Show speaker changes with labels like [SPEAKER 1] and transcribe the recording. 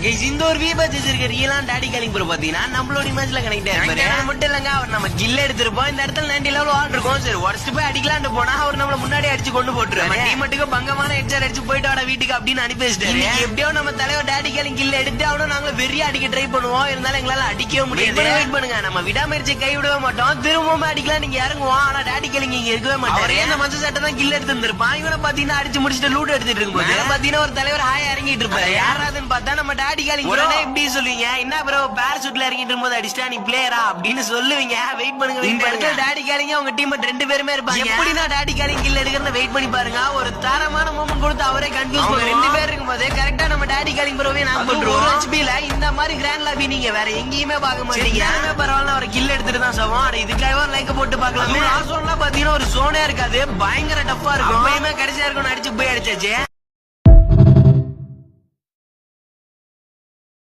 [SPEAKER 1] இந்த ஒரு வீபஸ் இருக்க ரியலான டாடி காலிங் ப்ரோ பாத்தீங்கன்னா நம்மளோட இமேஜ்ல கனெக்ட் ஆயிருப்பாரு. மட்டும் இல்லங்க, அவர் நம்ம கில்ல எடுத்திருப்போம். இந்த இடத்துல 90 லெவல் ஆல் இருக்கும். சரி உடச்சிட்டு போய் அடிக்கலான்னு போனா அவர் நம்மள முன்னாடி அடிச்சு கொண்டு போட்டுருவாரு. டீமட்டுக்கு பங்கமான ஹெட்செட் அடிச்சு போயிட்டு அவட வீட்டுக்கு அப்படின்னு அனுப்பி வச்சிட்டாரு. எப்படியோ நம்ம தலைவர் டாடி காலிங் கில்ல எடுத்து அவனும் நாங்க வெறியா அடிக்க ட்ரை பண்ணுவோம். இருந்தாலும் எங்களால அடிக்கவே முடியாது. வெயிட் பண்ணுங்க, நம்ம விடாமரிச்சு கை விடவே மாட்டோம். திரும்பவும் அடிக்கலாம் நீங்க இறங்குவோம். ஆனா டாடி காலிங் இங்க இருக்கவே மாட்டாரு. அந்த மஞ்சள் சட்டை தான் கில்ல எடுத்து இருந்திருப்பான். இவனை பாத்தீங்கன்னா அடிச்சு முடிச்சுட்டு லூட் எடுத்துட்டு இருக்கும்போது பாத்தீங்கன்னா ஒரு தலைவர் ஹாயா இறங்கிட்டு இருப்பாரு. யாராதுன்னு பார்த்தா நம்ம டாடி காலிங் எப்படி சொல்லுவீங்க, என்ன ப்ரோ பேராசூட்ல இறங்கிட்டு இருக்கும்போது அடிச்சிட்டா நீ பிளேயரா அப்படின்னு சொல்லுவீங்க. வெயிட் பண்ணுங்க, இந்த இடத்துல டாடி காலிங்க அவங்க டீம் 2 பேருமே இருப்பாங்க. எப்படின்னா டாடி காலிங் கில் எடுக்கிறத வெயிட் பண்ணி பாருங்க. ஒரு தரமான மூமெண்ட் கொடுத்து அவரே கன்ஃபியூஸ் பண்ணுவாங்க. 2 பேர் இருக்கும்போது கரெக்டா நம்ம டாடி காலிங் ப்ரோவே நான் பண்றோம். ஹெச்பில இந்த மாதிரி கிராண்ட் லாபி நீங்க வேற எங்கேயுமே பார்க்க மாட்டீங்க. பரவாயில்ல, ஒரு கில் எடுத்துட்டு தான் சவம். இதுக்காக ஒரு லைக் போட்டு பார்க்கலாம். லாஸ்ட் ஒன்லாம் பாத்தீங்கன்னா ஒரு சோனே இருக்காது, பயங்கர டஃபா இருக்கும். கடைசியா இருக்கும் அடிச்சு போய் அடிச்சாச்சு.